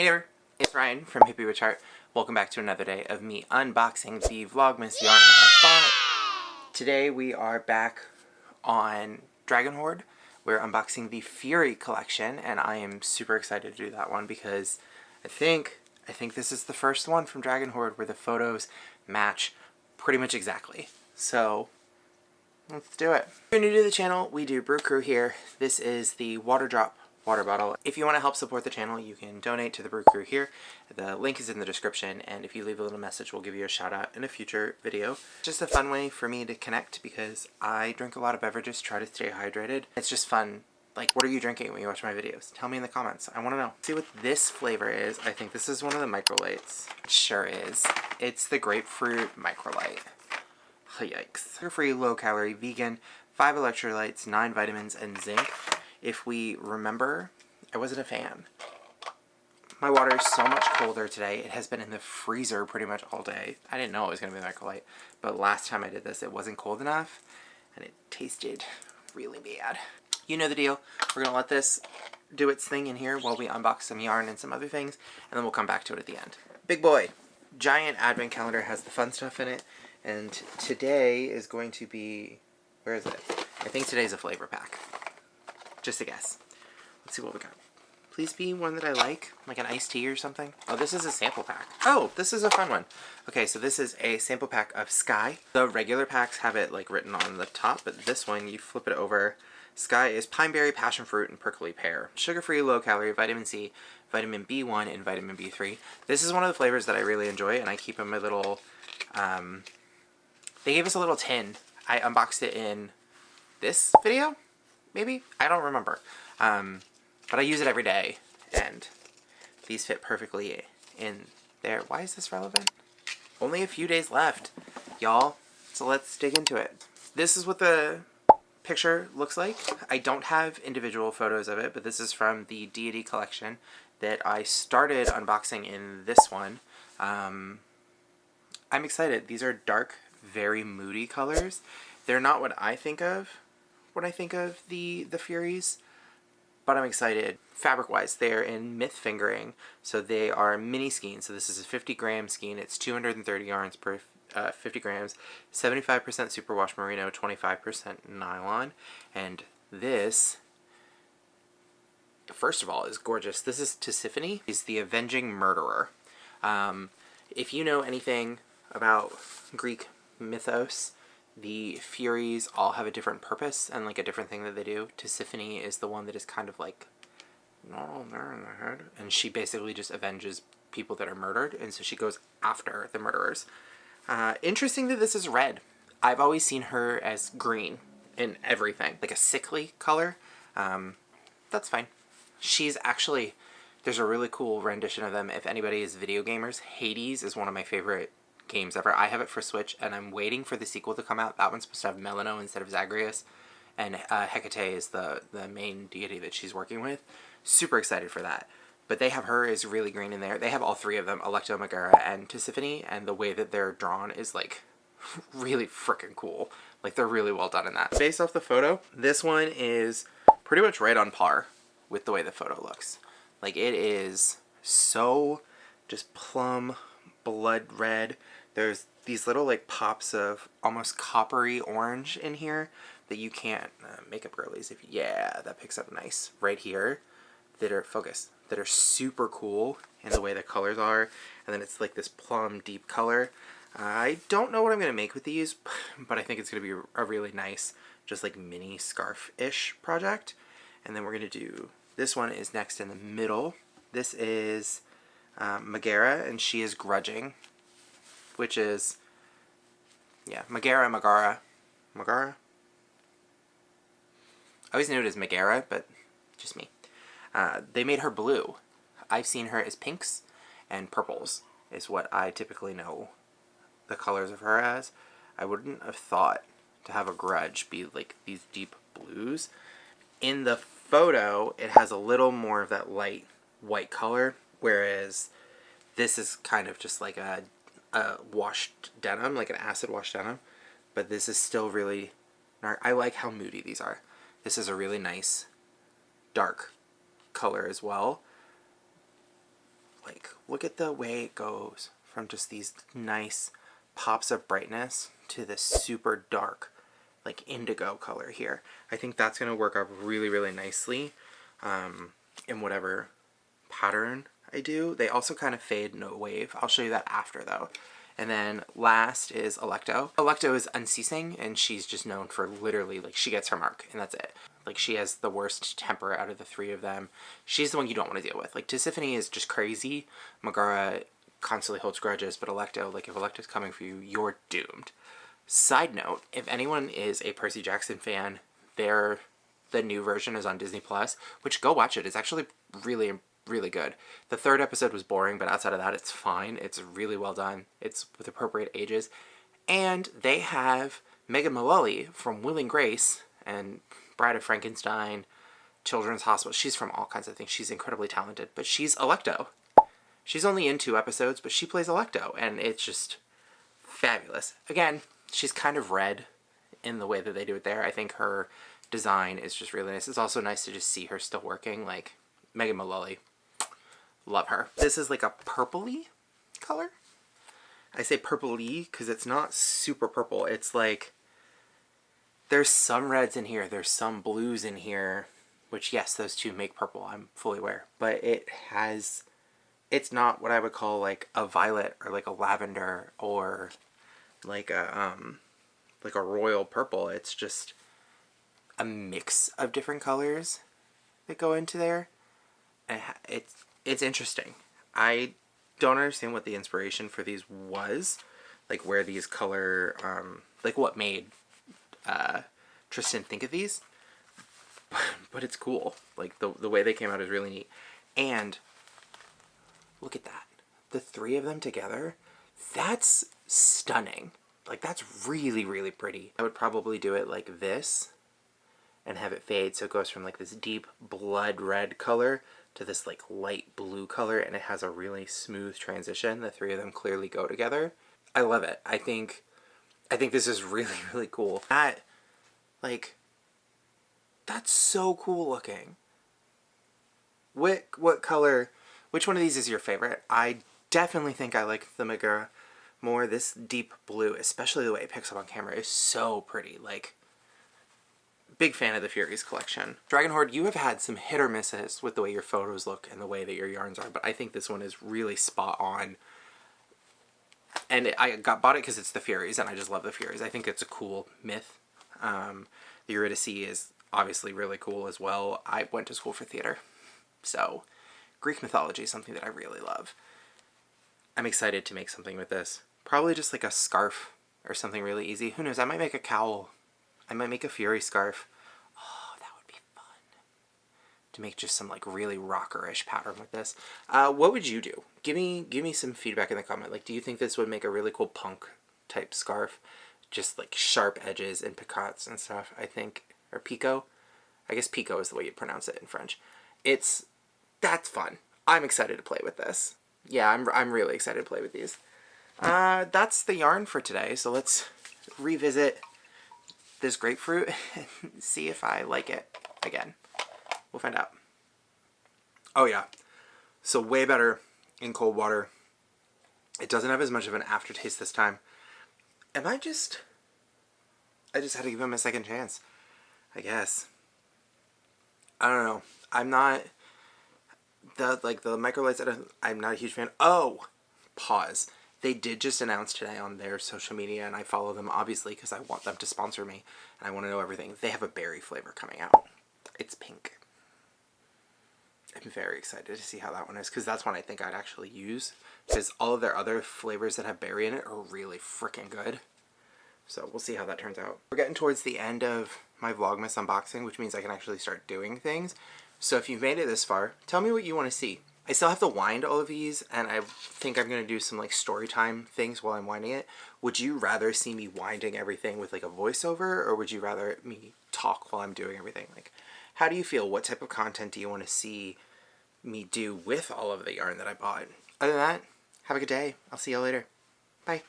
Hey there, it's Ryan from Hippie Witch Heart. Welcome back to another day of me unboxing the Vlogmas yarn that I bought. Today we are back on Dragon Hoard. We're unboxing the Furies Collection, and I am super excited to do that one because I think this is the first one from Dragon Hoard where the photos match pretty much exactly. So let's do it. If you're new to the channel, we do Brew Crew here. This is the water drop water bottle. If you want to help support the channel, you can donate to the Brew Crew here. The link is in the description, and if you leave a little message, we'll give you a shout out in a future video. Just a fun way for me to connect because I drink a lot of beverages, try to stay hydrated. It's just fun. Like, what are you drinking when you watch my videos? Tell me in the comments. I want to know. See what this flavor is. I think this is one of the microlights. It sure is. It's the grapefruit microlight. Yikes. Sugar-free, low-calorie, vegan, 5 electrolytes, 9 vitamins, and zinc. If we remember, I wasn't a fan. My water is so much colder today. It has been in the freezer pretty much all day. I didn't know it was going to be microlight, but last time I did this, it wasn't cold enough, and it tasted really bad. You know the deal. We're going to let this do its thing in here while we unbox some yarn and some other things, and then we'll come back to it at the end. Big boy. Giant advent calendar has the fun stuff in it, and today is going to be... where is it? I think today's a flavor pack. Just a guess. Let's see what we got. Please be one that I like an iced tea or something. Oh, this is a sample pack. Oh, this is a fun one. Okay, so this is a sample pack of Sky. The regular packs have it like written on the top, but this one, you flip it over. Sky is pine berry, passion fruit, and prickly pear. Sugar-free, low-calorie, vitamin C, vitamin B1, and vitamin B3. This is one of the flavors that I really enjoy, and I keep in my little... they gave us a little tin. I unboxed it in this video? Maybe? I don't remember. But I use it every day, and these fit perfectly in there. Why is this relevant? Only a few days left, y'all. So let's dig into it. This is what the picture looks like. I don't have individual photos of it, but this is from the Deity collection that I started unboxing in this one. I'm excited. These are dark, very moody colors. They're not what I think of when I think of the Furies, but I'm excited. Fabric-wise, they're in myth fingering, so they are mini skeins. So this is a 50-gram skein. It's 230 yarns per 50 grams, 75% superwash merino, 25% nylon, and this, first of all, is gorgeous. This is Tisiphone. He's the Avenging Murderer. If you know anything about Greek mythos, the Furies all have a different purpose and like a different thing that they do. Tisiphone is the one that is kind of like not all there in the head, and she basically just avenges people that are murdered, and so she goes after the murderers. Interesting that this is red. I've always seen her as green in everything, like a sickly color. That's fine. She's actually, there's a really cool rendition of them. If anybody is video gamers, Hades is one of my favorite games ever. I have it for Switch, and I'm waiting for the sequel to come out. That one's supposed to have Melano instead of Zagreus, and Hecate is the main deity that she's working with. Super excited for that. But they have her as really green in there. They have all three of them, Alecto, Megara, and Tisiphone, and the way that they're drawn is like really freaking cool. Like, they're really well done in that. Based off the photo, this one is pretty much right on par with the way the photo looks. Like, it is so just plum blood red. There's these little like pops of almost coppery orange in here that you can't makeup girlies. Yeah, that picks up nice right here. That are focused. That are super cool in the way the colors are, and then it's like this plum deep color. I don't know what I'm gonna make with these, but I think it's gonna be a really nice, just like mini scarf-ish project. And then we're gonna do this one is next in the middle. This is Megara, and she is grudging, which is, yeah, Megara. I always knew it as Megara, but just me. They made her blue. I've seen her as pinks and purples is what I typically know the colors of her as. I wouldn't have thought to have a grudge be like these deep blues. In the photo, it has a little more of that light white color, whereas this is kind of just like a washed denim, like an acid washed denim, but this is still really dark. I like how moody these are. This is a really nice dark color as well. Like, look at the way it goes from just these nice pops of brightness to this super dark, like, indigo color here. I think that's going to work up really, really nicely in whatever pattern I do. They also kind of fade no wave. I'll show you that after, though. And then last is Electo. Electo is unceasing, and she's just known for literally, like, she gets her mark, and that's it. Like, she has the worst temper out of the three of them. She's the one you don't want to deal with. Like, Tisiphone is just crazy. Megara constantly holds grudges, but Electo, like, if Electo's coming for you, you're doomed. Side note, if anyone is a Percy Jackson fan, the new version is on Disney+, which go watch it. It's actually really, really good. The third episode was boring, but outside of that, it's fine. It's really well done. It's with appropriate ages. And they have Megan Mullally from Will and Grace and Bride of Frankenstein, Children's Hospital. She's from all kinds of things. She's incredibly talented, but she's Electo. She's only in 2 episodes, but she plays Electo, and it's just fabulous. Again, she's kind of red in the way that they do it there. I think her design is just really nice. It's also nice to just see her still working. Like, Megan Mullally, love her. This is like a purpley color. I say purpley because it's not super purple. It's like, there's some reds in here, there's some blues in here, which, yes, those two make purple, I'm fully aware. But it's not what I would call like a violet or like a lavender or like a royal purple. It's just a mix of different colors that go into there. And it's interesting. I don't understand what the inspiration for these was, like where these color, like what made Tristan think of these, but it's cool. Like the way they came out is really neat. And look at that, the 3 of them together, that's stunning. Like, that's really, really pretty. I would probably do it like this and have it fade so it goes from like this deep blood red color to this like light blue color, and it has a really smooth transition. The 3 of them clearly go together. I love it. I think this is really, really cool. Like, that's so cool looking. What color, which one of these is your favorite? I definitely think I like the Megara more. This deep blue, especially the way it picks up on camera, is so pretty. Like, big fan of the Furies collection. Dragon Hoard, you have had some hit or misses with the way your photos look and the way that your yarns are, but I think this one is really spot on. And I bought it because it's the Furies, and I just love the Furies. I think it's a cool myth. The Eurydice is obviously really cool as well. I went to school for theater, so Greek mythology is something that I really love. I'm excited to make something with this. Probably just like a scarf or something really easy. Who knows? I might make a cowl. I might make a Fury scarf. Oh, that would be fun. To make just some like really rockerish pattern with this. What would you do? Give me some feedback in the comment. Like, do you think this would make a really cool punk type scarf? Just like sharp edges and picots and stuff, I think. Or picot. I guess picot is the way you pronounce it in French. That's fun. I'm excited to play with this. Yeah, I'm really excited to play with these. That's the yarn for today. So let's revisit this grapefruit and see if I like it again. We'll find out. Oh yeah. So way better in cold water. It doesn't have as much of an aftertaste this time. I just had to give him a second chance, I guess. I don't know. I'm not the microlights. I'm not a huge fan. Oh, pause. They did just announce today on their social media, and I follow them obviously because I want them to sponsor me and I want to know everything. They have a berry flavor coming out. It's pink. I'm very excited to see how that one is, because that's one I think I'd actually use, because all of their other flavors that have berry in it are really freaking good. So we'll see how that turns out. We're getting towards the end of my Vlogmas unboxing, which means I can actually start doing things. So if you've made it this far, tell me what you want to see. I still have to wind all of these, and I think I'm going to do some like story time things while I'm winding it. Would you rather see me winding everything with like a voiceover, or would you rather me talk while I'm doing everything? Like, how do you feel? What type of content do you want to see me do with all of the yarn that I bought? Other than that, have a good day. I'll see you later. Bye.